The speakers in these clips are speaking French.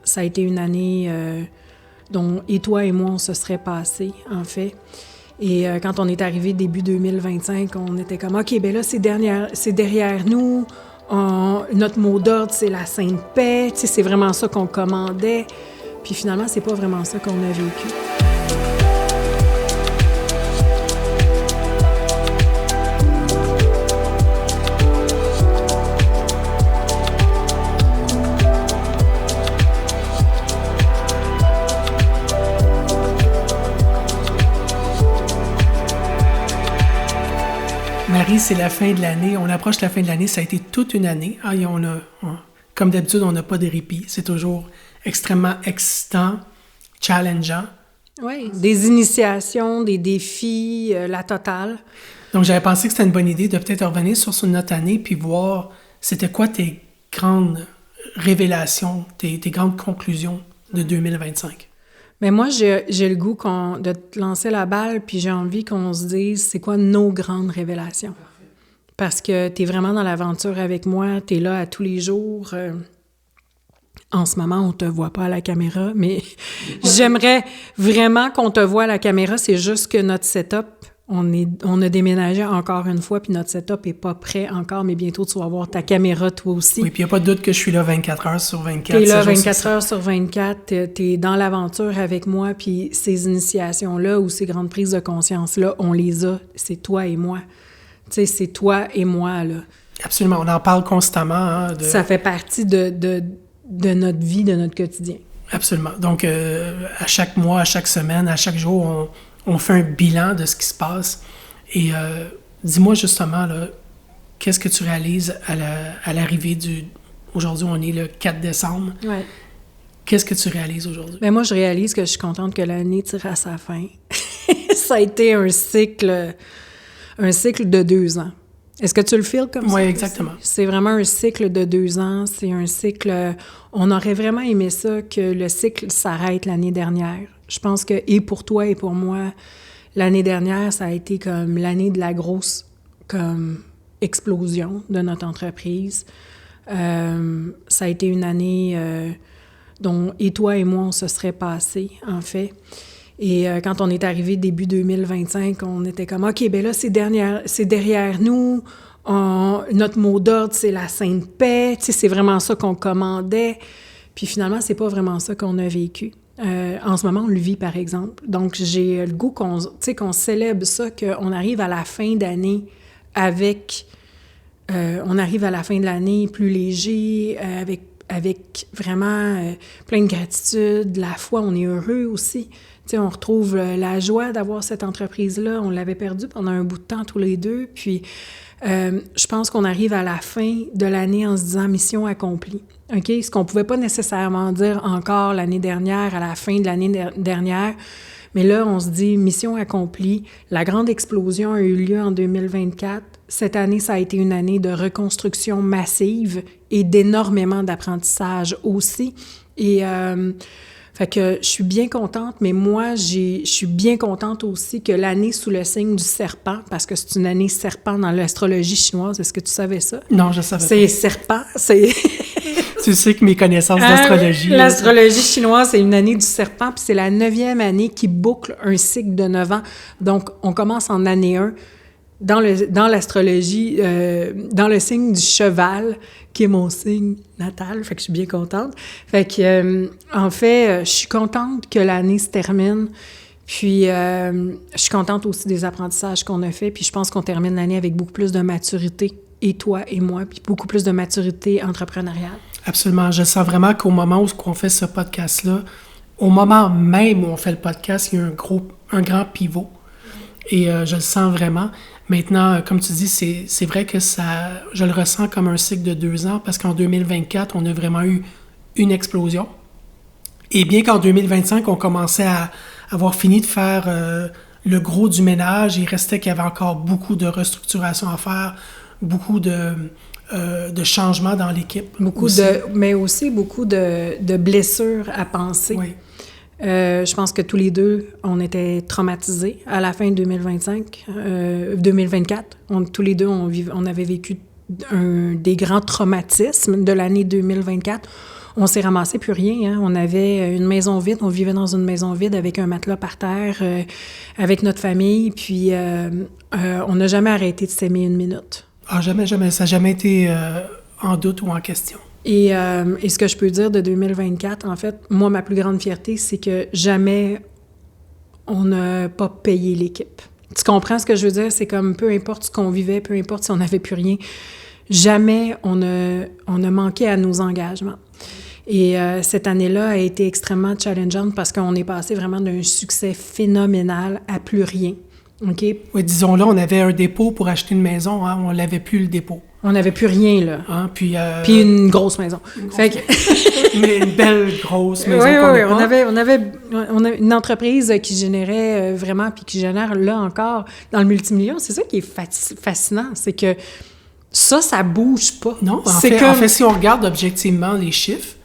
ça a été une année dont et toi et moi, on se serait passé, en fait. Et quand on est arrivé début 2025, on était comme, OK, ben là, c'est derrière nous. Notre mot d'ordre, c'est la Sainte Paix. Tu sais, c'est vraiment ça qu'on commandait. Puis finalement, c'est pas vraiment ça qu'on a vécu. Marie, c'est la fin de l'année. On approche la fin de l'année. Ça a été toute une année. Comme d'habitude, on n'a pas de répit. C'est toujours extrêmement excitant, challengeant. Oui, des initiations, des défis, la totale. Donc, j'avais pensé que c'était une bonne idée de peut-être revenir sur notre année puis voir c'était quoi tes grandes révélations, tes grandes conclusions de 2025. Mais moi, j'ai le goût de te lancer la balle, puis j'ai envie qu'on se dise c'est quoi nos grandes révélations. Parce que tu es vraiment dans l'aventure avec moi, tu es là à tous les jours. En ce moment, on te voit pas à la caméra, mais j'aimerais vraiment qu'on te voie à la caméra. C'est juste que notre setup, on a déménagé encore une fois, puis notre setup est pas prêt encore, mais bientôt tu vas avoir ta caméra toi aussi. Oui, puis il n'y a pas de doute que je suis là 24 heures sur 24. T'es là 24 heures sur 24, t'es dans l'aventure avec moi, puis ces initiations-là ou ces grandes prises de conscience-là, on les a, c'est toi et moi. Tu sais, c'est toi et moi, là. Absolument, on en parle constamment. Hein, Ça fait partie de notre vie, de notre quotidien. Absolument. Donc, à chaque mois, à chaque semaine, à chaque jour, on fait un bilan de ce qui se passe. Et dis-moi justement, là, qu'est-ce que tu réalises à l'arrivée du... Aujourd'hui, on est le 4 décembre. Ouais. Qu'est-ce que tu réalises aujourd'hui? Bien, moi, je réalise que je suis contente que l'année tire à sa fin. Ça a été un cycle de 2 ans. Est-ce que tu le feels comme ça? Oui, exactement. C'est vraiment un cycle de 2 ans. C'est un cycle... On aurait vraiment aimé ça, que le cycle s'arrête l'année dernière. Je pense que, et pour toi et pour moi, l'année dernière, ça a été comme l'année de la grosse comme explosion de notre entreprise. Ça a été une année dont et toi et moi, on se serait passé, en fait. Et quand on est arrivé début 2025, on était comme, OK, ben là, c'est derrière nous. Notre mot d'ordre, c'est la Sainte Paix. Tu sais, c'est vraiment ça qu'on commandait. Puis finalement, c'est pas vraiment ça qu'on a vécu. En ce moment, on le vit, par exemple. Donc, j'ai le goût qu'on célèbre ça, qu'on arrive à la fin d'année avec... on arrive à la fin de l'année plus léger, avec vraiment plein de gratitude, la foi, on est heureux aussi. Tu sais, on retrouve la joie d'avoir cette entreprise-là. On l'avait perdue pendant un bout de temps tous les deux. Puis, je pense qu'on arrive à la fin de l'année en se disant « mission accomplie ». OK? Ce qu'on ne pouvait pas nécessairement dire encore l'année dernière, à la fin de l'année dernière. Mais là, on se dit « mission accomplie ». La grande explosion a eu lieu en 2024. Cette année, ça a été une année de reconstruction massive et d'énormément d'apprentissage aussi. Et fait que je suis bien contente, mais moi, je suis bien contente aussi que l'année sous le signe du serpent, parce que c'est une année serpent dans l'astrologie chinoise. Est-ce que tu savais ça? Non, je savais pas. C'est serpent, c'est... Tu sais que mes connaissances d'astrologie... L'astrologie chinoise, c'est une année du serpent, puis c'est la 9e année qui boucle un cycle de 9 ans. Donc, on commence en année 1 dans l'astrologie, dans le signe du cheval, qui est mon signe natal, fait que je suis bien contente. Fait que, en fait, je suis contente que l'année se termine, puis je suis contente aussi des apprentissages qu'on a faits, puis je pense qu'on termine l'année avec beaucoup plus de maturité, et toi et moi, puis beaucoup plus de maturité entrepreneuriale. Absolument. Je sens vraiment qu'au moment où on fait ce podcast-là, au moment même où on fait le podcast, il y a un grand pivot. Et je le sens vraiment. Maintenant, comme tu dis, c'est vrai que je le ressens comme un cycle de 2 ans parce qu'en 2024, on a vraiment eu une explosion. Et bien qu'en 2025, on commençait à avoir fini de faire le gros du ménage, il restait qu'il y avait encore beaucoup de restructuration à faire, beaucoup de changements dans l'équipe. Mais aussi beaucoup de blessures à penser. Oui. Je pense que tous les deux, on était traumatisés à la fin 2024. Tous les deux, on avait vécu des grands traumatismes de l'année 2024. on s'est ramassé plus rien. Hein. On avait une maison vide, on vivait dans une maison vide avec un matelas par terre, avec notre famille, puis on n'a jamais arrêté de s'aimer une minute. Ah, jamais, jamais. Ça n'a jamais été en doute ou en question. Et ce que je peux dire de 2024, en fait, moi, ma plus grande fierté, c'est que jamais on n'a pas payé l'équipe. Tu comprends ce que je veux dire? C'est comme peu importe ce qu'on vivait, peu importe si on n'avait plus rien, jamais on a manqué à nos engagements. Et cette année-là a été extrêmement challengeante parce qu'on est passé vraiment d'un succès phénoménal à plus rien. OK? Oui, disons-le, on avait un dépôt pour acheter une maison, hein, on l'avait plus, le dépôt. On n'avait plus rien, là. Hein, puis une grosse maison. Fait que... Mais une belle grosse maison. Oui. On avait une entreprise qui générait vraiment, puis qui génère là encore dans le multimillion. C'est ça qui est fascinant, c'est que ça bouge pas. Non, en fait, si on regarde objectivement les chiffres,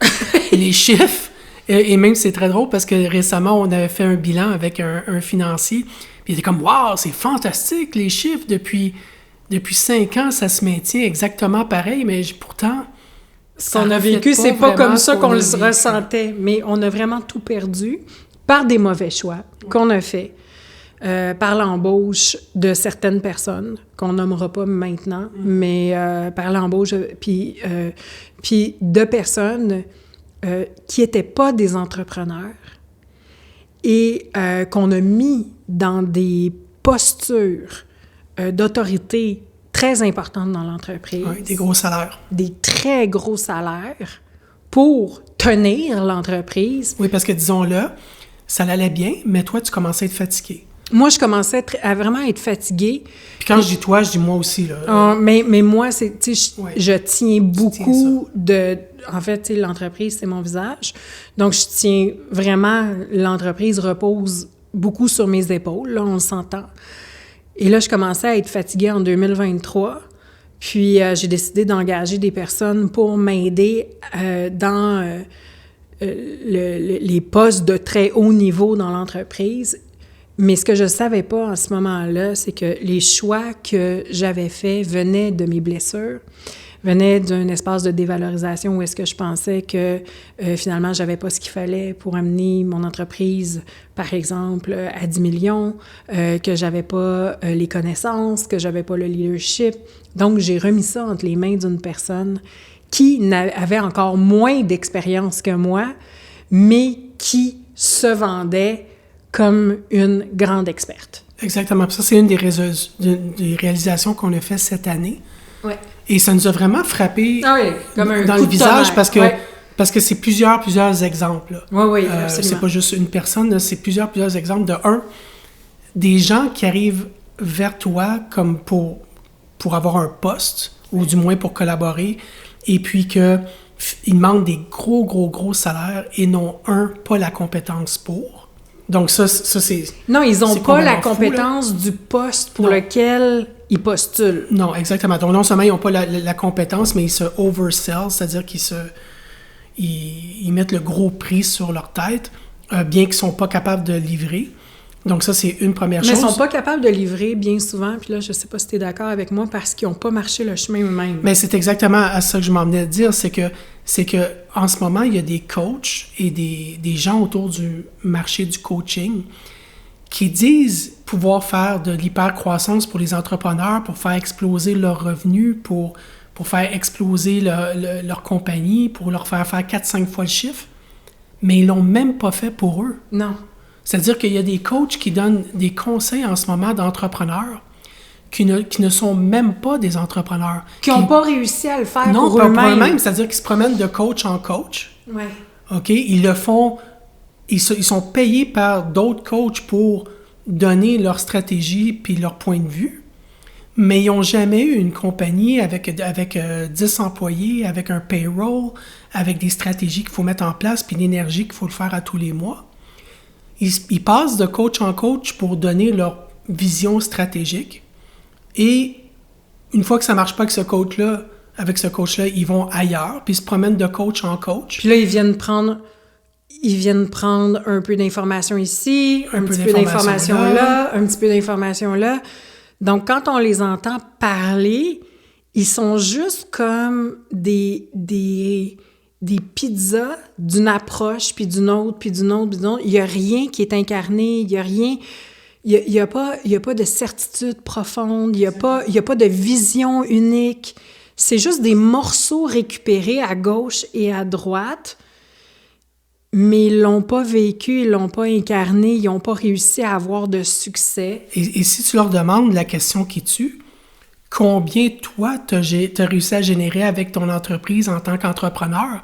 et même c'est très drôle parce que récemment, on avait fait un bilan avec un financier, puis il était comme « Wow, c'est fantastique, les chiffres, depuis 5 ans, ça se maintient exactement pareil, mais pourtant... » Ce qu'on a vécu, c'est pas comme ça qu'on le ressentait, mais on a vraiment tout perdu par des mauvais choix qu'on a faits. Par l'embauche de certaines personnes, qu'on nommera pas maintenant, mais par l'embauche, puis de personnes qui n'étaient pas des entrepreneurs et qu'on a mis dans des postures d'autorité très importantes dans l'entreprise. Oui, des gros salaires. Des très gros salaires pour tenir l'entreprise. Oui, parce que disons-le, ça allait bien, mais toi, tu commençais à être fatigué. Moi, je commençais à vraiment être fatiguée. Puis quand je dis toi, je dis moi aussi, là. Mais moi, c'est, tu sais, je tiens beaucoup de... En fait, tu sais, l'entreprise, c'est mon visage. Donc, je tiens vraiment... L'entreprise repose beaucoup sur mes épaules, là, on s'entend. Et là, je commençais à être fatiguée en 2023. Puis, j'ai décidé d'engager des personnes pour m'aider dans les postes de très haut niveau dans l'entreprise. Mais ce que je ne savais pas en ce moment-là, c'est que les choix que j'avais faits venaient de mes blessures, venaient d'un espace de dévalorisation où est-ce que je pensais que finalement, je n'avais pas ce qu'il fallait pour amener mon entreprise, par exemple, à 10 millions, que je n'avais pas les connaissances, que je n'avais pas le leadership. Donc, j'ai remis ça entre les mains d'une personne qui avait encore moins d'expérience que moi, mais qui se vendait comme une grande experte. Exactement. Ça, c'est une des réalisations qu'on a fait cette année. Ouais. Et ça nous a vraiment frappé comme un dans coup le de visage tonnerre. parce que c'est plusieurs exemples. Oui, absolument. C'est pas juste une personne, là, c'est plusieurs exemples. De un, des gens qui arrivent vers toi comme pour avoir un poste, ou du moins pour collaborer, et puis qu'ils demandent des gros salaires et n'ont pas la compétence pour. Donc ça c'est... Non, ils n'ont pas la compétence du poste pour lequel ils postulent. Non, exactement. Donc non seulement ils n'ont pas la compétence, mais ils se oversell, c'est-à-dire qu'ils mettent le gros prix sur leur tête, bien qu'ils ne sont pas capables de livrer. Donc ça, c'est une première chose. Mais ils ne sont pas capables de livrer bien souvent, puis là, je ne sais pas si tu es d'accord avec moi, parce qu'ils n'ont pas marché le chemin eux-mêmes. Mais c'est exactement à ça que je m'en venais de dire, c'est que en ce moment, il y a des coachs et des gens autour du marché du coaching qui disent pouvoir faire de l'hypercroissance pour les entrepreneurs, pour faire exploser leurs revenus, pour faire exploser leur compagnie, pour leur faire 4-5 fois le chiffre, mais ils l'ont même pas fait pour eux. Non. C'est-à-dire qu'il y a des coachs qui donnent des conseils en ce moment d'entrepreneurs qui ne sont même pas des entrepreneurs. Qui n'ont pas réussi à le faire pour eux-mêmes. Pour eux-mêmes, c'est-à-dire qu'ils se promènent de coach en coach. Ouais. OK? Ils le font... Ils sont payés par d'autres coachs pour donner leur stratégie puis leur point de vue, mais ils n'ont jamais eu une compagnie avec 10 employés, avec un payroll, avec des stratégies qu'il faut mettre en place puis l'énergie qu'il faut le faire à tous les mois. Ils passent de coach en coach pour donner leur vision stratégique. Et une fois que ça ne marche pas avec ce coach-là, ils vont ailleurs, puis ils se promènent de coach en coach. Puis là, ils viennent prendre un peu d'informations ici, un petit peu d'informations là, un petit peu d'informations là. Donc, quand on les entend parler, ils sont juste comme des des pizzas d'une approche, puis d'une autre, puis d'une autre, puis d'une autre. Il n'y a rien qui est incarné, il n'y a rien... Il n'y a pas de certitude profonde, il n'y a pas de vision unique. C'est juste des morceaux récupérés à gauche et à droite, mais ils ne l'ont pas vécu, ils ne l'ont pas incarné, ils n'ont pas réussi à avoir de succès. Et si tu leur demandes la question qui tue, combien toi t'as réussi à générer avec ton entreprise en tant qu'entrepreneur,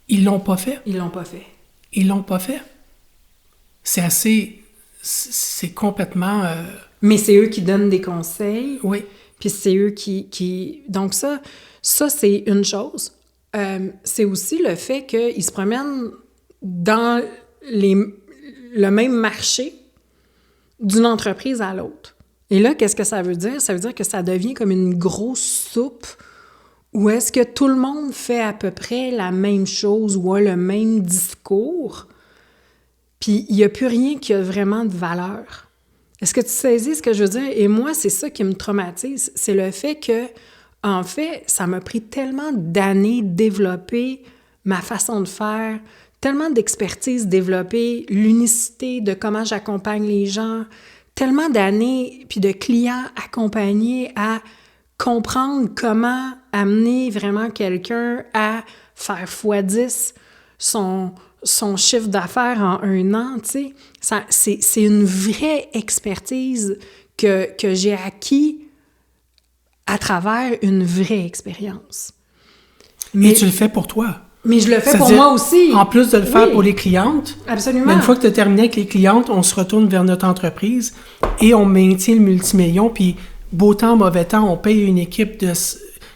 ils l'ont pas fait. Ils l'ont pas fait. Ils l'ont pas fait. C'est complètement... Mais c'est eux qui donnent des conseils. Oui. Puis c'est eux qui... Donc ça c'est une chose. C'est aussi le fait qu'ils se promènent dans le même marché d'une entreprise à l'autre. Et là, qu'est-ce que ça veut dire? Ça veut dire que ça devient comme une grosse soupe où est-ce que tout le monde fait à peu près la même chose ou a le même discours, puis il n'y a plus rien qui a vraiment de valeur. Est-ce que tu saisis ce que je veux dire? Et moi, c'est ça qui me traumatise. C'est le fait que, en fait, ça m'a pris tellement d'années de développer ma façon de faire, tellement d'expertise développer, l'unicité de comment j'accompagne les gens, tellement d'années puis de clients accompagnés à comprendre comment amener vraiment quelqu'un à faire x10 son chiffre d'affaires en 1 an, tu sais. C'est une vraie expertise que j'ai acquis à travers une vraie expérience. Mais tu le fais pour toi. Mais je le fais pour moi aussi. En plus de le faire pour les clientes. Absolument. Une fois que tu as terminé avec les clientes, on se retourne vers notre entreprise et on maintient le multimillion. Puis, beau temps, mauvais temps, on paye une équipe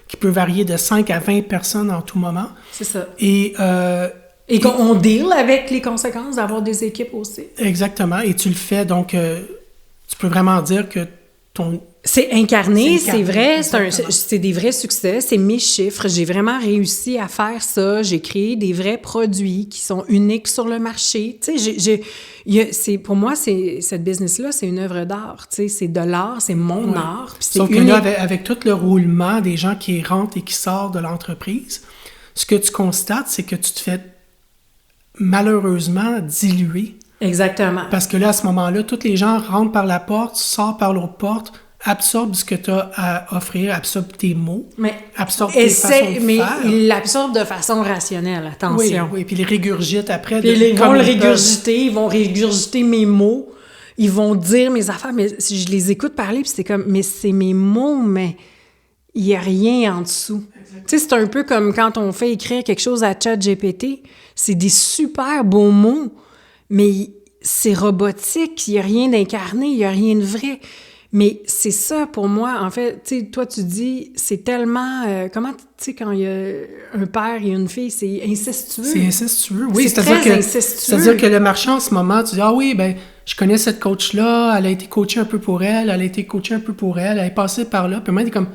qui peut varier de 5 à 20 personnes en tout moment. C'est ça. Et qu'on deal avec les conséquences d'avoir des équipes aussi. Exactement. Et tu le fais, donc, tu peux vraiment dire que ton... C'est incarné, c'est vrai, c'est des vrais succès, c'est mes chiffres. J'ai vraiment réussi à faire ça. J'ai créé des vrais produits qui sont uniques sur le marché. Tu sais, pour moi, cette business-là, c'est une œuvre d'art. Tu sais, c'est de l'art, c'est mon art. Puis sauf que là, avec tout le roulement des gens qui rentrent et qui sortent de l'entreprise, ce que tu constates, c'est que tu te fais malheureusement diluer. Exactement. Parce que là, à ce moment-là, tous les gens rentrent par la porte, sortent par l'autre porte, absorbe ce que tu as à offrir, absorbe tes mots, absorbe tes façons de mais faire. ils l'absorbent de façon rationnelle, attention. Oui, puis ils les régurgitent après. Puis ils vont le régurgiter, ils vont régurgiter mes mots, ils vont dire mes affaires, mais si je les écoute parler, puis c'est comme, mais c'est mes mots, mais il n'y a rien en dessous. Tu sais, c'est un peu comme quand on fait écrire quelque chose à ChatGPT, c'est des super beaux mots, mais c'est robotique, il n'y a rien d'incarné, il n'y a rien de vrai. Mais c'est ça, pour moi, en fait, tu sais, toi, tu dis, c'est tellement... comment, tu sais, quand il y a un père et une fille, c'est incestueux. C'est incestueux, oui. C'est très incestueux. C'est-à-dire que le marché, en ce moment, tu dis, ah oui, ben je connais cette coach-là, elle a été coachée un peu pour elle, elle est passée par là. Puis moi, il est comme,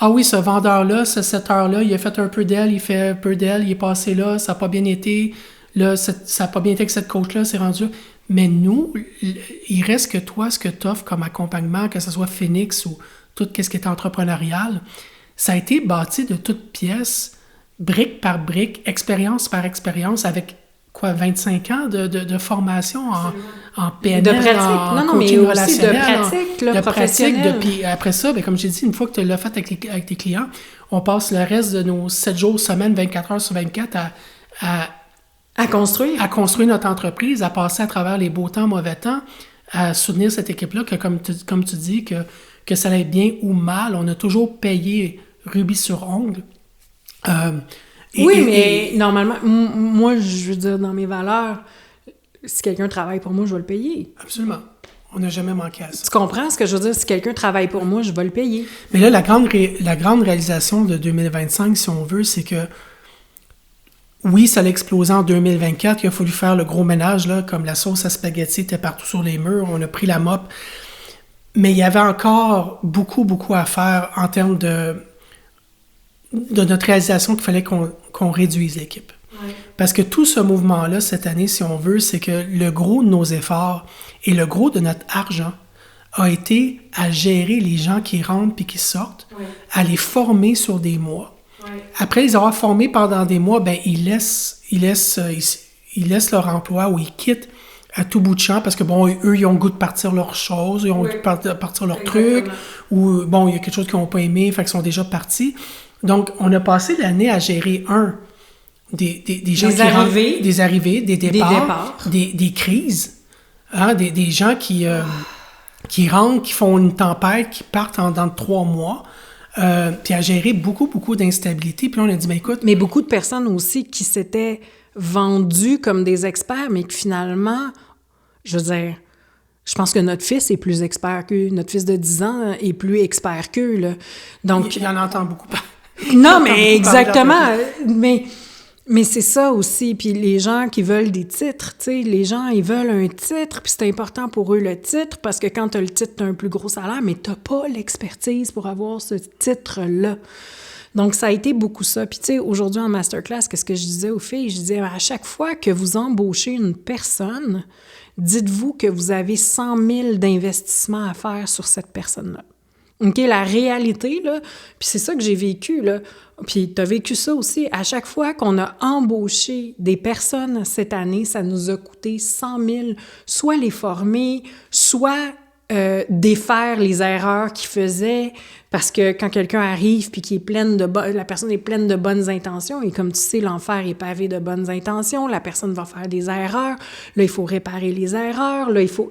ah oui, ce vendeur-là, ce setter-là, il a fait un peu d'elle, il fait un peu d'elle, il est passé là, ça n'a pas bien été. Là, ça n'a pas bien été que cette coach-là s'est rendue. Mais nous, il reste que toi, ce que tu offres comme accompagnement, que ce soit Phoenix ou tout ce qui est entrepreneurial, ça a été bâti de toutes pièces, brique par brique, expérience par expérience, avec quoi, 25 ans de formation en PNL, de pratique. en non, coaching mais relationnel. Aussi de pratique, professionnelle. Puis après ça, bien, comme j'ai dit, une fois que tu l'as fait avec tes clients, on passe le reste de nos 7 jours, semaine, 24 heures sur 24 à construire notre entreprise, à passer à travers les beaux temps, mauvais temps, à soutenir cette équipe-là, que comme tu dis, que ça allait bien ou mal, on a toujours payé rubis sur ongle. Mais normalement, moi, je veux dire, dans mes valeurs, si quelqu'un travaille pour moi, je vais le payer. Absolument. On n'a jamais manqué à ça. Tu comprends ce que je veux dire? Si quelqu'un travaille pour moi, je vais le payer. Mais là, la grande réalisation de 2025, si on veut, c'est que oui, ça a explosé en 2024. Il a fallu faire le gros ménage, là, comme la sauce à spaghetti était partout sur les murs. On a pris la mop. Mais il y avait encore beaucoup, beaucoup à faire en termes de notre réalisation qu'il fallait qu'on réduise l'équipe. Ouais. Parce que tout ce mouvement-là, cette année, si on veut, c'est que le gros de nos efforts et le gros de notre argent a été à gérer les gens qui rentrent puis qui sortent, à les former sur des mois, Après les avoir formés pendant des mois, ben ils laissent leur emploi ou ils quittent à tout bout de champ parce que, bon, eux, ils ont le goût de partir leurs choses, ils ont le goût de partir leurs trucs, ou, bon, il y a quelque chose qu'ils n'ont pas aimé, fait qu'ils sont déjà partis. Donc, on a passé l'année à gérer, des gens des arrivées, des départs. Des crises, hein, des gens qui rentrent, qui font une tempête, qui partent dans 3 mois, puis à gérer beaucoup, beaucoup d'instabilité. Puis là, on a dit, ben écoute... Mais beaucoup de personnes aussi qui s'étaient vendus comme des experts, mais que finalement, je veux dire, je pense que notre fils est plus expert qu'eux. Notre fils de 10 ans est plus expert qu'eux, là. Donc, il en entend beaucoup parler. Non, mais exactement. Mais c'est ça aussi. Puis les gens qui veulent des titres, tu sais, les gens, ils veulent un titre, puis c'est important pour eux le titre, parce que quand tu as le titre, tu as un plus gros salaire, mais tu n'as pas l'expertise pour avoir ce titre-là. Donc, ça a été beaucoup ça. Puis, tu sais, aujourd'hui, en masterclass, qu'est-ce que je disais aux filles? Je disais, à chaque fois que vous embauchez une personne, dites-vous que vous avez 100 000 d'investissement à faire sur cette personne-là. OK? La réalité, là, puis c'est ça que j'ai vécu, là, puis tu as vécu ça aussi. À chaque fois qu'on a embauché des personnes cette année, ça nous a coûté 100 000, soit les former, soit défaire les erreurs qu'ils faisaient, parce que quand quelqu'un arrive puis la personne est pleine de bonnes intentions, et comme tu sais, l'enfer est pavé de bonnes intentions, la personne va faire des erreurs, là, il faut réparer les erreurs, là, il faut...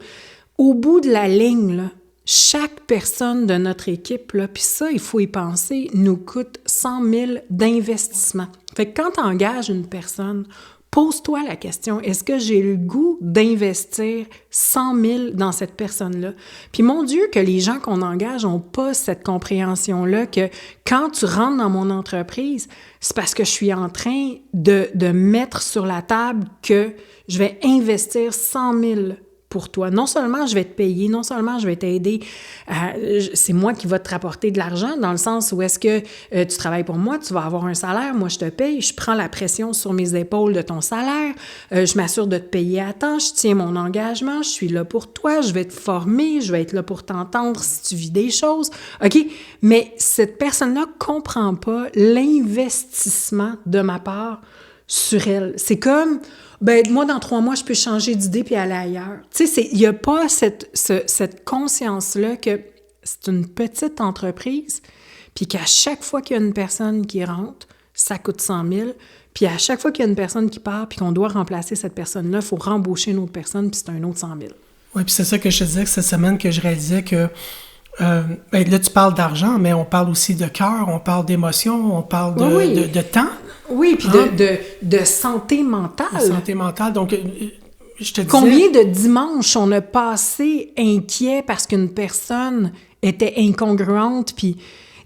Au bout de la ligne, là, chaque personne de notre équipe, là, puis ça, il faut y penser, nous coûte 100 000 d'investissement. Fait que quand tu engages une personne, pose-toi la question, est-ce que j'ai le goût d'investir 100 000 dans cette personne-là? Puis mon Dieu, que les gens qu'on engage n'ont pas cette compréhension-là que quand tu rentres dans mon entreprise, c'est parce que je suis en train de mettre sur la table que je vais investir 100 000 pour toi. Non seulement je vais te payer, non seulement je vais t'aider, c'est moi qui va te rapporter de l'argent, dans le sens où est-ce que tu travailles pour moi, tu vas avoir un salaire, moi je te paye, je prends la pression sur mes épaules de ton salaire, je m'assure de te payer à temps, je tiens mon engagement, je suis là pour toi, je vais te former, je vais être là pour t'entendre si tu vis des choses. OK? Mais cette personne-là comprend pas l'investissement de ma part sur elle. C'est comme, ben moi, dans 3 mois, je peux changer d'idée puis aller ailleurs. Tu sais, il n'y a pas cette conscience-là que c'est une petite entreprise, puis qu'à chaque fois qu'il y a une personne qui rentre, ça coûte 100 000, puis à chaque fois qu'il y a une personne qui part, puis qu'on doit remplacer cette personne-là, il faut rembaucher une autre personne, puis c'est un autre 100 000. Oui, puis c'est ça que je te disais que cette semaine que je réalisais que ben là, tu parles d'argent, mais on parle aussi de cœur, on parle d'émotion, on parle de temps. Oui, puis de santé mentale. De santé mentale. Donc, je te disais... Combien de dimanches on a passé inquiet parce qu'une personne était incongruente, puis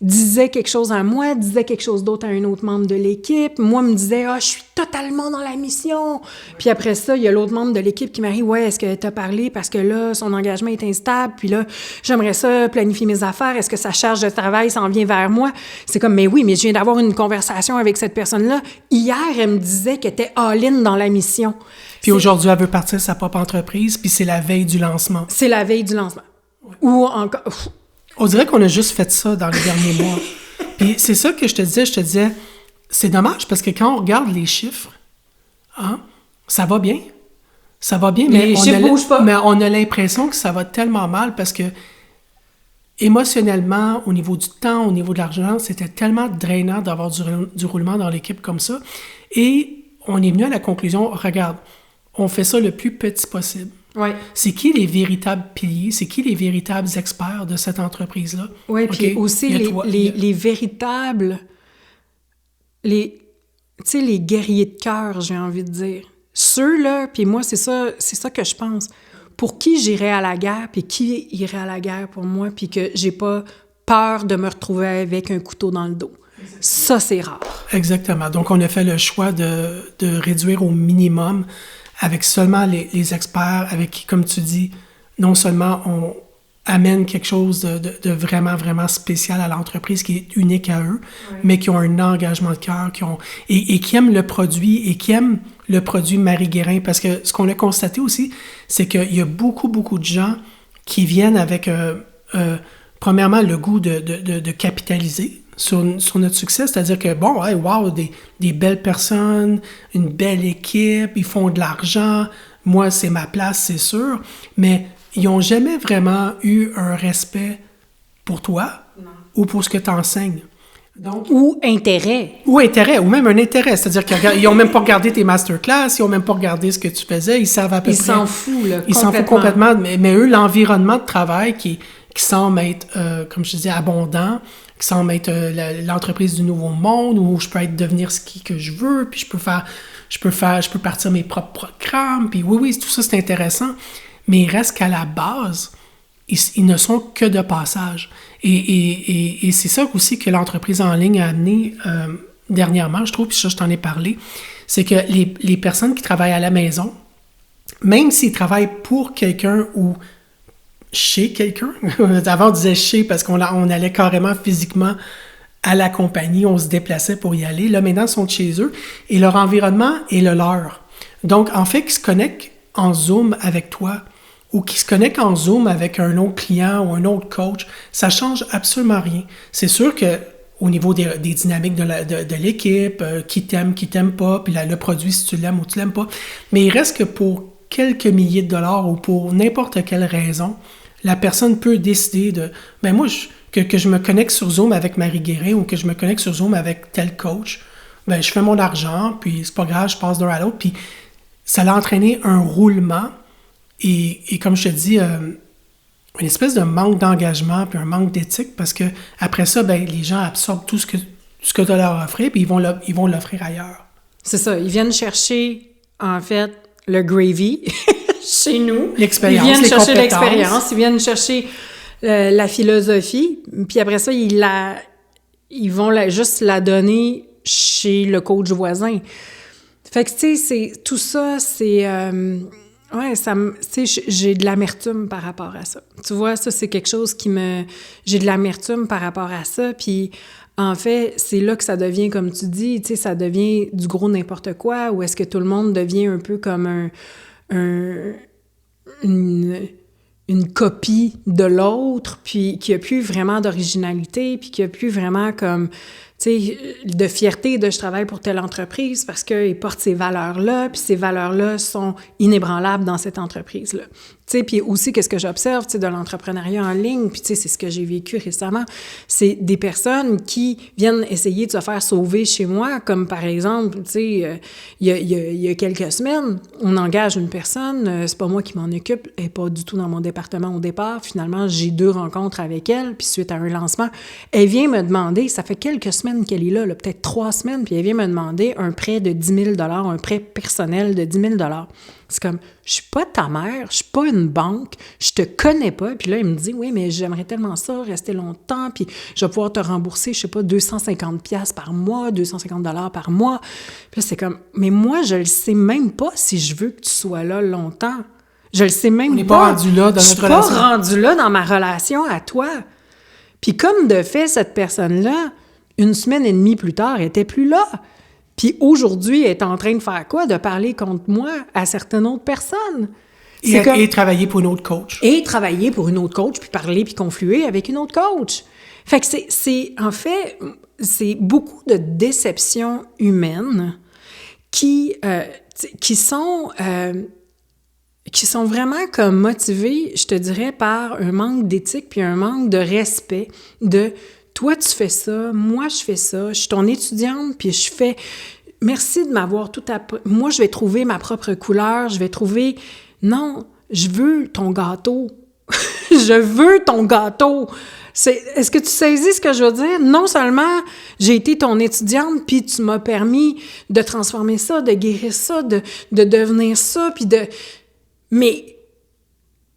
disait quelque chose à moi, disait quelque chose d'autre à un autre membre de l'équipe. Moi, me disait « Ah, je suis totalement dans la mission! » Puis après ça, il y a l'autre membre de l'équipe qui m'arrive « Ouais, est-ce que tu as parlé parce que là, son engagement est instable, puis là, j'aimerais ça planifier mes affaires, est-ce que sa charge de travail s'en vient vers moi? » C'est comme « Mais oui, mais je viens d'avoir une conversation avec cette personne-là. Hier, elle me disait qu'elle était all-in dans la mission. » Puis aujourd'hui, elle veut partir de sa propre entreprise, puis c'est la veille du lancement. C'est la veille du lancement. Ouais. Ou encore... On dirait qu'on a juste fait ça dans les derniers mois. Puis c'est ça que je te disais, c'est dommage parce que quand on regarde les chiffres, hein, ça va bien. Ça va bien, mais on a l'impression que ça va tellement mal parce que émotionnellement, au niveau du temps, au niveau de l'argent, c'était tellement drainant d'avoir du roulement dans l'équipe comme ça. Et on est venu à la conclusion, regarde, on fait ça le plus petit possible. Ouais. C'est qui les véritables piliers, c'est qui les véritables experts de cette entreprise-là? Oui, puis okay. Aussi les véritables, tu sais, les guerriers de cœur, j'ai envie de dire. Ceux-là, puis moi, c'est ça que je pense. Pour qui j'irais à la guerre, puis qui irait à la guerre pour moi, puis que j'ai pas peur de me retrouver avec un couteau dans le dos. Ça, c'est rare. Exactement. Donc, on a fait le choix de réduire au minimum avec seulement les experts avec qui, comme tu dis, non seulement on amène quelque chose de vraiment, vraiment spécial à l'entreprise qui est unique à eux, oui. Mais qui ont un engagement de cœur, et qui aiment le produit et qui aiment le produit Marie Guérin. Parce que ce qu'on a constaté aussi, c'est qu'il y a beaucoup, beaucoup de gens qui viennent avec, premièrement, le goût de capitaliser, sur notre succès. C'est-à-dire que, bon, hey, wow, des belles personnes, une belle équipe, ils font de l'argent. Moi, c'est ma place, c'est sûr. Mais ils n'ont jamais vraiment eu un respect pour toi ou pour ce que tu enseignes. Donc, ou intérêt. Ou intérêt, ou même un intérêt. C'est-à-dire qu'ils n'ont même pas regardé tes masterclass, ils n'ont même pas regardé ce que tu faisais, ils savent à peu près. Ils s'en foutent, là, Ils s'en foutent complètement. Mais eux, l'environnement de travail qui semble être, comme je disais, abondant, qui semble être l'entreprise du nouveau monde, où je peux devenir ce que je veux, puis je peux partir mes propres programmes, puis oui, tout ça, c'est intéressant. Mais il reste qu'à la base, ils ne sont que de passage. Et c'est ça aussi que l'entreprise en ligne a amené dernièrement, je trouve, puis ça, je t'en ai parlé, c'est que les personnes qui travaillent à la maison, même s'ils travaillent pour quelqu'un ou chez quelqu'un, avant on disait chez parce qu'on allait carrément physiquement à la compagnie, on se déplaçait pour y aller, là maintenant ils sont chez eux et leur environnement est le leur. Donc en fait, qu'ils se connectent en Zoom avec toi, ou qui se connectent en Zoom avec un autre client ou un autre coach, ça change absolument rien. C'est sûr que au niveau des dynamiques de l'équipe, qui t'aime pas, puis le produit si tu l'aimes ou tu l'aimes pas, mais il reste que pour quelques milliers de dollars ou pour n'importe quelle raison, la personne peut décider de, ben moi, que je me connecte sur Zoom avec Marie Guérin ou que je me connecte sur Zoom avec tel coach, ben je fais mon argent, puis c'est pas grave, je passe d'un à l'autre, puis ça a entraîné un roulement. Et comme je te dis, une espèce de manque d'engagement puis un manque d'éthique parce que après ça, ben les gens absorbent tout ce que tu leur offres puis ils vont l'offrir ailleurs. C'est ça. Ils viennent chercher, en fait, le gravy chez nous. L'expérience, ils viennent chercher compétences. l'expérience, ils viennent chercher la philosophie, puis après ça, ils vont juste la donner chez le coach voisin. Fait que, tu sais, tout ça, c'est... ouais, tu sais, j'ai de l'amertume par rapport à ça. Tu vois, ça, c'est quelque chose j'ai de l'amertume par rapport à ça, puis en fait, c'est là que ça devient, comme tu dis, tu sais, ça devient du gros n'importe quoi, ou est-ce que tout le monde devient un peu comme une copie de l'autre, puis qu'il n'y a plus vraiment d'originalité, puis qu'il n'y a plus vraiment comme... tu sais, de fierté de je travaille pour telle entreprise parce qu'ils portent ces valeurs-là, puis ces valeurs-là sont inébranlables dans cette entreprise-là. Tu sais, puis aussi, qu'est-ce que j'observe, tu sais, de l'entrepreneuriat en ligne, puis tu sais, c'est ce que j'ai vécu récemment, c'est des personnes qui viennent essayer de se faire sauver chez moi, comme par exemple, tu sais, il y a quelques semaines, on engage une personne, c'est pas moi qui m'en occupe, elle n'est pas du tout dans mon département au départ, finalement, j'ai 2 rencontres avec elle, puis suite à un lancement, elle vient me demander, ça fait quelques semaines qu'elle est là, peut-être 3 semaines, puis elle vient me demander un prêt de 10 000 $, un prêt personnel de 10 000 $. C'est comme, je suis pas ta mère, je suis pas une banque, je te connais pas. Puis là, il me dit, oui, mais j'aimerais tellement ça, rester longtemps, puis je vais pouvoir te rembourser, je sais pas, 250$ par mois, 250 $ par mois. Puis là, c'est comme, mais moi, je le sais même pas si je veux que tu sois là longtemps. Je le sais même pas. On n'est pas rendu là dans notre relation. Je suis pas rendu là dans ma relation à toi. Puis comme de fait, cette personne-là, 1 semaine et demie plus tard, elle était plus là. Puis aujourd'hui, elle est en train de faire quoi? De parler contre moi à certaines autres personnes. Et travailler pour une autre coach. Et travailler pour une autre coach, puis parler, puis confluer avec une autre coach. Fait que en fait, c'est beaucoup de déceptions humaines qui sont vraiment comme motivées, je te dirais, par un manque d'éthique puis un manque de respect de... Toi, tu fais ça, moi, je fais ça, je suis ton étudiante, puis je fais... Merci de m'avoir tout appris. Moi, je vais trouver ma propre couleur, je vais trouver... Non, je veux ton gâteau. Je veux ton gâteau. Est-ce que tu saisis ce que je veux dire? Non seulement j'ai été ton étudiante, puis tu m'as permis de transformer ça, de guérir ça, de devenir ça, puis de... Mais...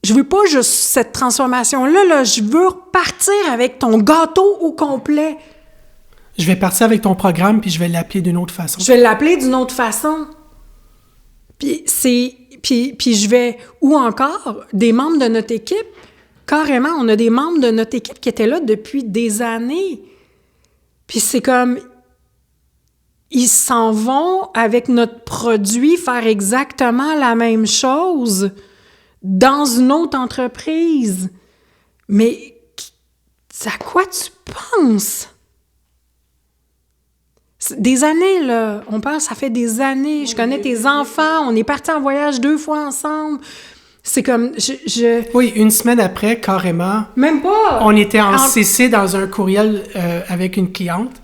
je veux pas juste cette transformation-là, je veux repartir avec ton gâteau au complet. Je vais partir avec ton programme, puis je vais l'appeler d'une autre façon. Je vais l'appeler d'une autre façon. Puis je vais... Ou encore, des membres de notre équipe, carrément, on a des membres de notre équipe qui étaient là depuis des années. Puis c'est comme... Ils s'en vont avec notre produit faire exactement la même chose dans une autre entreprise. Mais à quoi tu penses? Des années, là. On parle, ça fait des années. Je connais tes enfants. On est partis en voyage 2 fois ensemble. C'est comme... Oui, une semaine après, carrément. Même pas! On était en CC dans un courriel avec une cliente,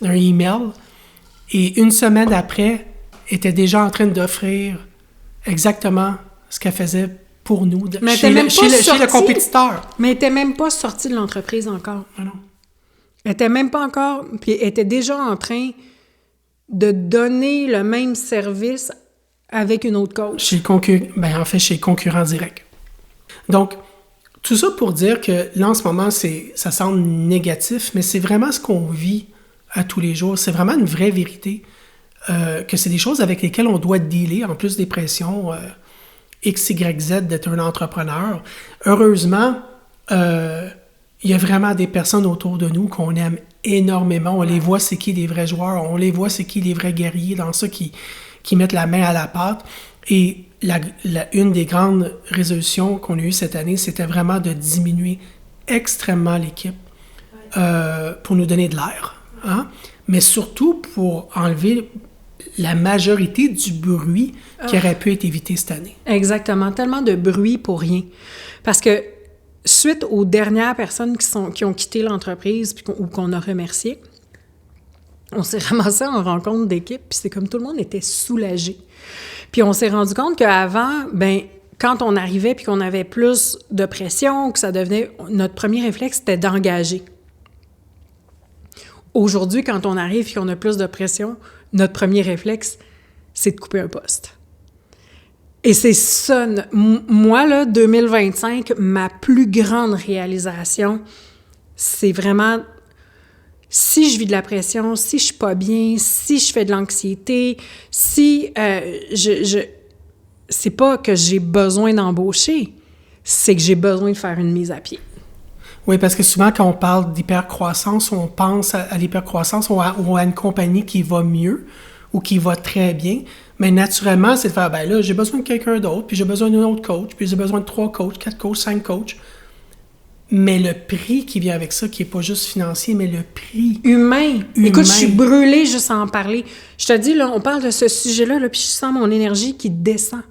un email. Et une semaine après, elle était déjà en train d'offrir exactement ce qu'elle faisait pour nous, chez le compétiteur. Mais elle n'était même pas sortie de l'entreprise encore. Ah non. Elle n'était même pas encore... Puis elle était déjà en train de donner le même service avec une autre coach. Chez le concurrent direct. Donc, tout ça pour dire que là, en ce moment, ça semble négatif, mais c'est vraiment ce qu'on vit à tous les jours. C'est vraiment une vraie vérité. Que c'est des choses avec lesquelles on doit dealer, en plus des pressions X, Y, Z d'être un entrepreneur. Heureusement, il y a vraiment des personnes autour de nous qu'on aime énormément. On les voit, c'est qui les vrais joueurs. On les voit, c'est qui les vrais guerriers dans ça qui mettent la main à la pâte. Et une des grandes résolutions qu'on a eues cette année, c'était vraiment de diminuer extrêmement l'équipe pour nous donner de l'air. Hein? Mais surtout pour enlever la majorité du bruit qui aurait pu être évité cette année. Exactement. Tellement de bruit pour rien. Parce que suite aux dernières personnes qui ont quitté l'entreprise ou qu'on a remerciées, on s'est ramassé en rencontre d'équipe, puis c'est comme tout le monde était soulagé. Puis on s'est rendu compte qu'avant, quand on arrivait puis qu'on avait plus de pression, que ça devenait... Notre premier réflexe, c'était d'engager. Aujourd'hui, quand on arrive et qu'on a plus de pression, notre premier réflexe, c'est de couper un poste. Et c'est ça, moi, là, 2025, ma plus grande réalisation, c'est vraiment, si je vis de la pression, si je suis pas bien, si je fais de l'anxiété, si c'est pas que j'ai besoin d'embaucher, c'est que j'ai besoin de faire une mise à pied. Oui, parce que souvent, quand on parle d'hypercroissance, on pense à l'hypercroissance ou à une compagnie qui va mieux ou qui va très bien. Mais naturellement, c'est de faire, là, j'ai besoin de quelqu'un d'autre, puis j'ai besoin d'un autre coach, puis j'ai besoin de 3 coachs, 4 coachs, 5 coachs. Mais le prix qui vient avec ça, qui n'est pas juste financier, mais le prix... Humain. Écoute, je suis brûlée juste à en parler. Je te dis, là, on parle de ce sujet-là, puis je sens mon énergie qui descend.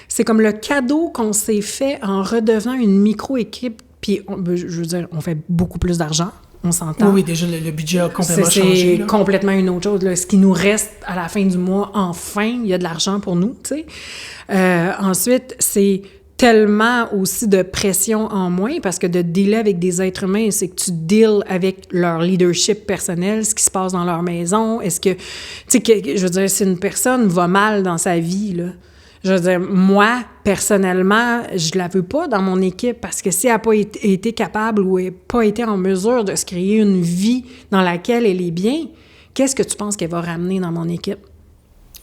C'est comme le cadeau qu'on s'est fait en redevenant une micro-équipe. Puis, je veux dire, on fait beaucoup plus d'argent, on s'entend. Oui, déjà, le budget a complètement changé. C'est complètement une autre chose. Là. Ce qui nous reste à la fin du mois, enfin, il y a de l'argent pour nous, tu sais. Ensuite, c'est tellement aussi de pression en moins, parce que de dealer avec des êtres humains, c'est que tu deals avec leur leadership personnel, ce qui se passe dans leur maison. Est-ce que, tu sais, je veux dire, si une personne va mal dans sa vie, là, je veux dire, moi, personnellement, je la veux pas dans mon équipe parce que si elle n'a pas été capable ou n'a pas été en mesure de se créer une vie dans laquelle elle est bien, qu'est-ce que tu penses qu'elle va ramener dans mon équipe?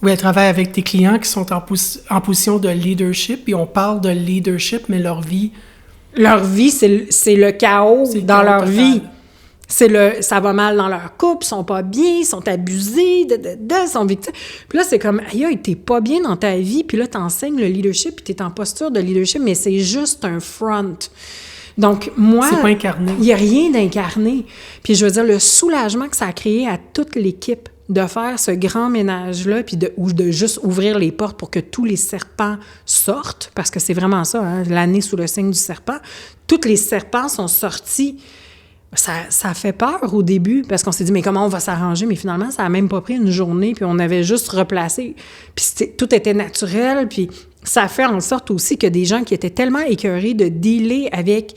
Oui, elle travaille avec des clients qui sont en position de leadership, et on parle de leadership, mais leur vie... Leur vie, c'est le chaos dans leur vie. Ça va mal dans leur couple, ils sont pas bien, ils sont abusés, ils sont victimes. Puis là, c'est comme, aïe, t'es pas bien dans ta vie, puis là, t'enseignes le leadership, puis t'es en posture de leadership, mais c'est juste un front. Donc, moi... C'est pas incarné. Il y a rien d'incarné. Puis je veux dire, le soulagement que ça a créé à toute l'équipe de faire ce grand ménage-là, puis de juste ouvrir les portes pour que tous les serpents sortent, parce que c'est vraiment ça, hein, l'année sous le signe du serpent. Tous les serpents sont sortis. Ça fait peur au début, parce qu'on s'est dit, mais comment on va s'arranger? Mais finalement, ça n'a même pas pris une journée, puis on avait juste replacé. Puis tout était naturel, puis ça fait en sorte aussi que des gens qui étaient tellement écœurés de dealer avec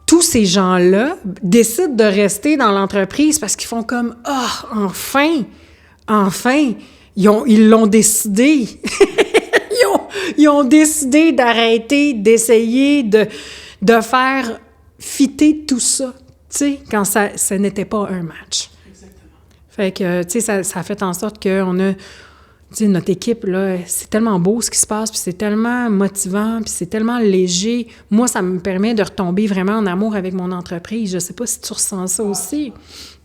tous ces gens-là décident de rester dans l'entreprise parce qu'ils font comme, enfin, ils l'ont décidé. Ils ont décidé d'arrêter, d'essayer de faire fitter tout ça. Tu sais, quand ça n'était pas un match. Exactement. Fait que, tu sais, ça a fait en sorte qu'on a, tu sais, notre équipe, là, c'est tellement beau ce qui se passe, puis c'est tellement motivant, puis c'est tellement léger. Moi, ça me permet de retomber vraiment en amour avec mon entreprise. Je sais pas si tu ressens ça aussi,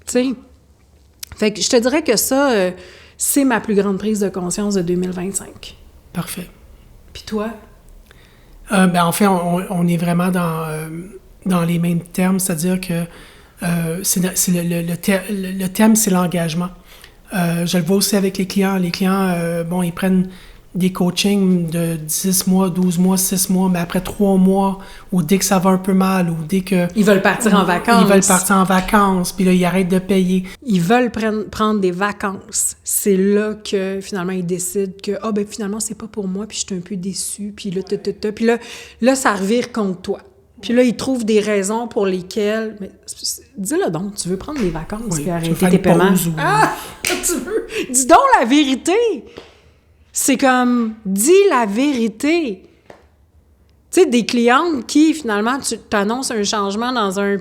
tu sais. Fait que je te dirais que ça, c'est ma plus grande prise de conscience de 2025. Parfait. Puis toi? En fait, on est vraiment dans les mêmes termes, c'est-à-dire que le thème, c'est l'engagement. Je le vois aussi avec les clients. Les clients, ils prennent des coachings de 10 mois, 12 mois, 6 mois, mais après 3 mois, ou dès que ça va un peu mal, ou dès que... Ils veulent partir en vacances. Ils veulent partir en vacances, puis là, ils arrêtent de payer. Ils veulent prendre des vacances. C'est là que, finalement, ils décident que, finalement, c'est pas pour moi, puis je suis un peu déçue, puis là, puis là, ça revire contre toi. Puis là, ils trouvent des raisons pour lesquelles... Mais dis-le donc, tu veux prendre des vacances, puis arrêter tes paiements. Ah! Tu veux? Dis donc la vérité! C'est comme, dis la vérité. Tu sais, des clientes qui, finalement, tu t'annonces un changement dans un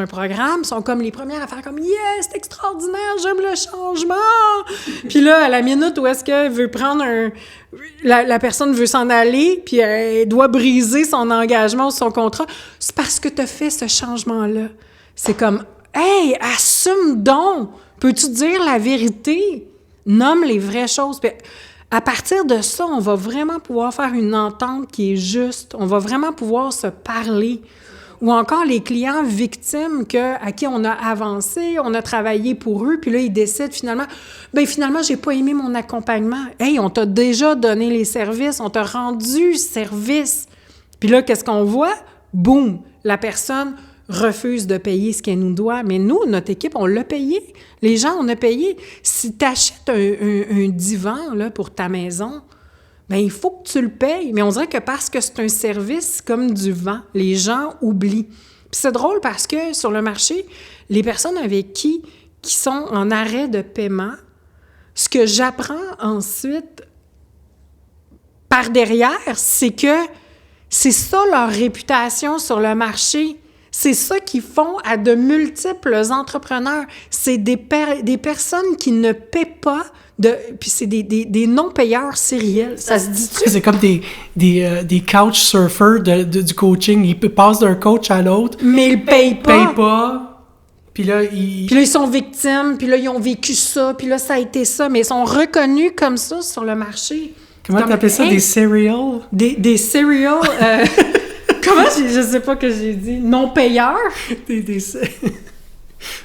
programme, sont comme les premières à faire comme « Yes, c'est extraordinaire, j'aime le changement! » Puis là, à la minute où est-ce qu'elle veut prendre la personne veut s'en aller, puis elle doit briser son engagement ou son contrat, c'est parce que tu as fait ce changement-là. C'est comme « Hey, assume donc! Peux-tu dire la vérité? » Nomme les vraies choses. Puis à partir de ça, on va vraiment pouvoir faire une entente qui est juste. On va vraiment pouvoir se parler. Ou encore les clients victimes à qui on a avancé, on a travaillé pour eux, puis là, ils décident finalement, j'ai pas aimé mon accompagnement. Hey, on t'a déjà donné les services, on t'a rendu service. Puis là, qu'est-ce qu'on voit? Boum! La personne refuse de payer ce qu'elle nous doit. Mais nous, notre équipe, on l'a payé. Les gens, on a payé. Si tu achètes un divan là, pour ta maison, il faut que tu le payes. Mais on dirait que parce que c'est un service comme du vent, les gens oublient. Puis c'est drôle parce que sur le marché, les personnes avec qui sont en arrêt de paiement, ce que j'apprends ensuite par derrière, c'est que c'est ça leur réputation sur le marché. C'est ça qu'ils font à de multiples entrepreneurs. C'est des personnes qui ne paient pas, puis c'est des non-payeurs sériels. Ça se dit-tu? C'est comme des couch surfers du coaching. Ils passent d'un coach à l'autre. Mais ils payent pas. Puis là, ils sont victimes, puis là, ils ont vécu ça, puis là, ça a été ça. Mais ils sont reconnus comme ça sur le marché. Comment t'appelles ça? Des serials? Des serials... Comment? Je sais pas que j'ai dit. Non-payeur?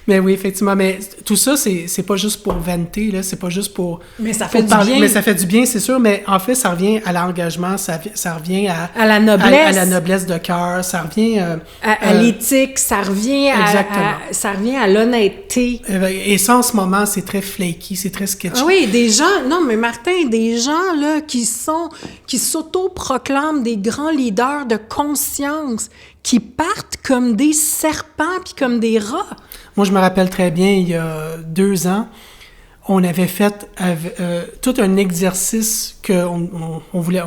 Mais oui, effectivement. Mais tout ça, c'est pas juste pour vanter, là. C'est pas juste pour... Mais ça fait du bien. Mais ça fait du bien, c'est sûr. Mais en fait, ça revient à l'engagement, ça revient à la noblesse. À la noblesse de cœur. Ça revient... à l'éthique. Ça revient ça revient à l'honnêteté. Et ça, en ce moment, c'est très flaky, c'est très sketchy. Oui, des gens... Non, mais Martin, des gens, là, qui s'auto-proclament des grands leaders de conscience, qui partent comme des serpents puis comme des rats. Moi, je me rappelle très bien, il y a 2 ans, on avait fait tout un exercice on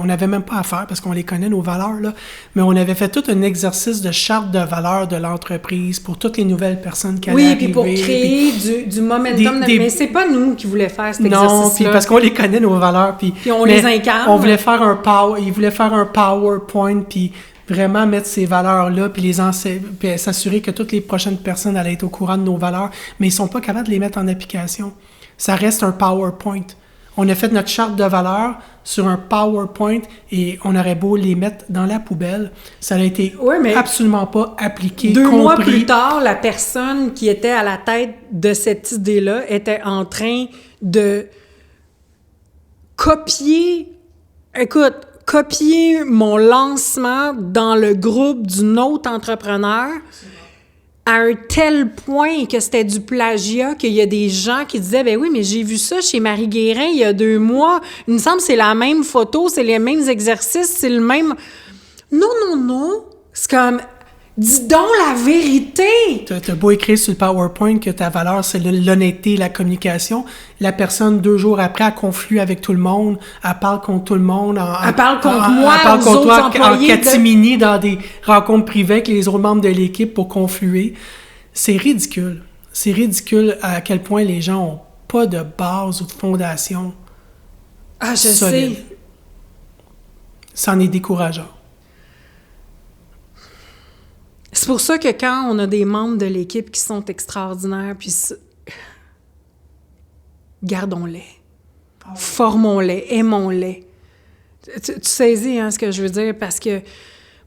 n'avait même pas à faire parce qu'on les connaît, nos valeurs, là, mais on avait fait tout un exercice de charte de valeurs de l'entreprise pour toutes les nouvelles personnes qui allaient arriver. Oui, puis pour créer du momentum. Mais c'est pas nous qui voulions faire cet exercice-là. Non, puis parce qu'on les connaît, nos valeurs. Puis on les incarne. On voulait faire ils voulaient faire un PowerPoint, puis vraiment mettre ces valeurs-là, puis puis s'assurer que toutes les prochaines personnes allaient être au courant de nos valeurs, mais ils sont pas capables de les mettre en application. Ça reste un PowerPoint. On a fait notre charte de valeurs sur un PowerPoint et on aurait beau les mettre dans la poubelle. Ça n'a été absolument pas appliqué, 2 mois plus tard, la personne qui était à la tête de cette idée-là était en train de copier mon lancement dans le groupe d'un autre entrepreneur à un tel point que c'était du plagiat qu'il y a des gens qui disaient « Ben oui, mais j'ai vu ça chez Marie Guérin il y a 2 mois. Il me semble que c'est la même photo, c'est les mêmes exercices, c'est le même... » Non. C'est comme... Dis donc la vérité! T'as beau écrire sur le PowerPoint que ta valeur, c'est l'honnêteté, la communication. La personne, 2 jours après, elle conflue avec tout le monde. Elle parle contre tout le monde. Elle parle contre moi, elle parle aux contre autres toi employés. En catimini dans des rencontres privées avec les autres membres de l'équipe pour confluer. C'est ridicule. C'est ridicule à quel point les gens n'ont pas de base ou de fondation. Ah, je solide. sais. Ça en est décourageant. C'est pour ça que quand on a des membres de l'équipe qui sont extraordinaires, puis gardons-les, formons-les, aimons-les. Tu saisis ce que je veux dire, parce que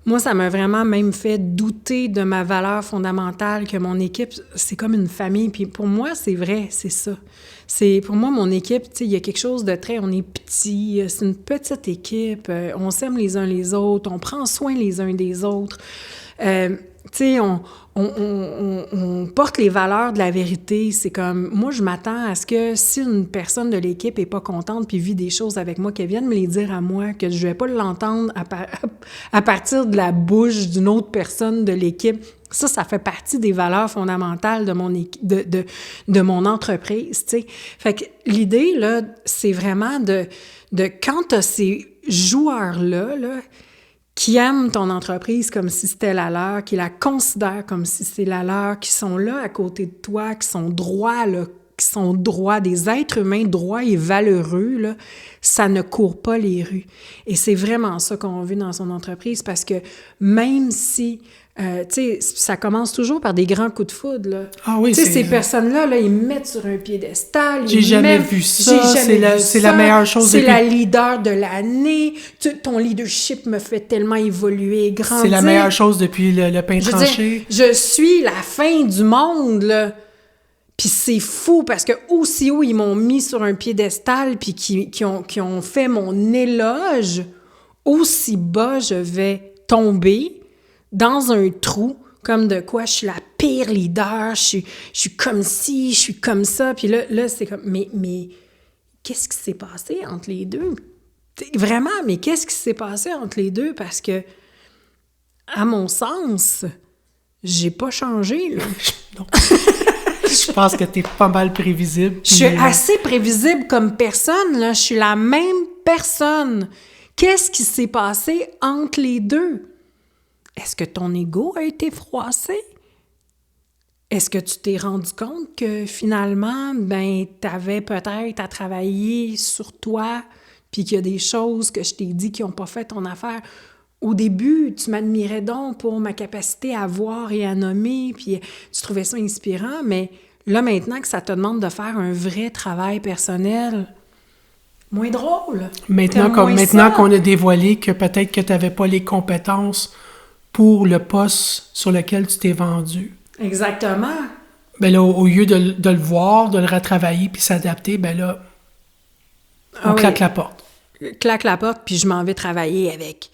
moi, ça m'a vraiment même fait douter de ma valeur fondamentale, que mon équipe, c'est comme une famille. Puis pour moi, c'est vrai, c'est ça. Pour moi, mon équipe, tu sais, il y a quelque chose de très... On est petit, c'est une petite équipe, on s'aime les uns les autres, on prend soin les uns des autres. Tu sais, on porte les valeurs de la vérité. C'est comme, moi, je m'attends à ce que si une personne de l'équipe est pas contente puis vit des choses avec moi, qu'elle vienne me les dire à moi, que je vais pas l'entendre à partir de la bouche d'une autre personne de l'équipe. Ça fait partie des valeurs fondamentales de mon entreprise, tu sais. Fait que l'idée, là, c'est vraiment de quand t'as ces joueurs-là, là, qui aiment ton entreprise comme si c'était la leur, qui la considèrent comme si c'est la leur, qui sont là à côté de toi, qui sont droits, là, qui sont droits, des êtres humains droits et valeureux, là, ça ne court pas les rues. Et c'est vraiment ça qu'on veut dans son entreprise, parce que même si, tu sais, ça commence toujours par des grands coups de foudre, là. Ah oui, tu sais, ces personnes-là, là, ils mettent sur un piédestal. J'ai jamais vu ça. C'est la meilleure chose. C'est la leader de l'année. Ton leadership me fait tellement évoluer et grandir. C'est la meilleure chose depuis le pain tranché. Je suis la fin du monde, là. Puis c'est fou parce que aussi haut ils m'ont mis sur un piédestal puis qui ont fait mon éloge, aussi bas je vais tomber dans un trou comme de quoi je suis la pire leader, je suis comme ci, je suis comme ça. Puis là c'est comme mais qu'est-ce qui s'est passé entre les deux? Vraiment, mais qu'est-ce qui s'est passé entre les deux? Parce que à mon sens, j'ai pas changé, là. Non. Je pense que t'es pas mal prévisible. Je suis assez prévisible comme personne, là. Je suis la même personne. Qu'est-ce qui s'est passé entre les deux? Est-ce que ton ego a été froissé? Est-ce que tu t'es rendu compte que finalement, t'avais peut-être à travailler sur toi, puis qu'il y a des choses que je t'ai dit qui n'ont pas fait ton affaire? Au début, tu m'admirais donc pour ma capacité à voir et à nommer, puis tu trouvais ça inspirant, mais là, maintenant que ça te demande de faire un vrai travail personnel, moins drôle. Maintenant qu'on a dévoilé que peut-être que tu n'avais pas les compétences pour le poste sur lequel tu t'es vendu. Exactement. Ben là, au lieu de le voir, de le retravailler puis s'adapter, ben là, on claque la porte. Claque la porte, puis je m'en vais travailler avec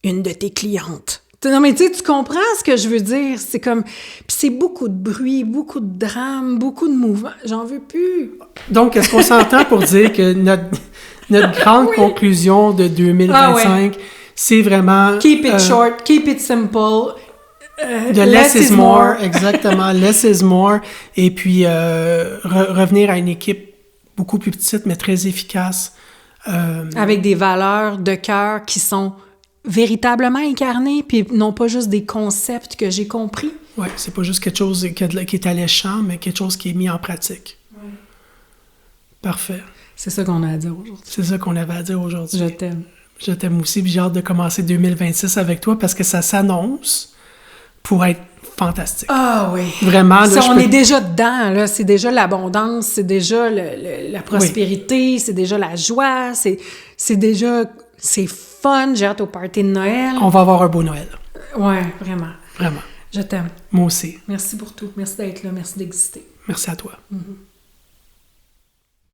une de tes clientes. Non, mais tu sais, tu comprends ce que je veux dire? C'est comme... Puis c'est beaucoup de bruit, beaucoup de drame, beaucoup de mouvement. J'en veux plus. Donc, est-ce qu'on s'entend pour dire que notre grande conclusion de 2025, c'est vraiment... Keep it short, keep it simple. De less is more, exactement. Less is more. Et puis, revenir à une équipe beaucoup plus petite, mais très efficace. Avec des valeurs de cœur qui sont véritablement incarnées, puis non pas juste des concepts que j'ai compris. Oui, c'est pas juste quelque chose qui est alléchant, mais quelque chose qui est mis en pratique. Ouais. Parfait. C'est ça qu'on a à dire aujourd'hui. C'est ça qu'on avait à dire aujourd'hui. Je t'aime. Je t'aime aussi, puis j'ai hâte de commencer 2026 avec toi parce que ça s'annonce pour être fantastique. Ah oui. Vraiment. Là, on est déjà dedans, là. C'est déjà l'abondance, c'est déjà la prospérité, c'est déjà la joie, c'est déjà... C'est fun, j'ai hâte au party de Noël. On va avoir un beau Noël. Ouais, vraiment. Vraiment. Je t'aime. Moi aussi. Merci pour tout. Merci d'être là. Merci d'exister. Merci à toi. Mm-hmm.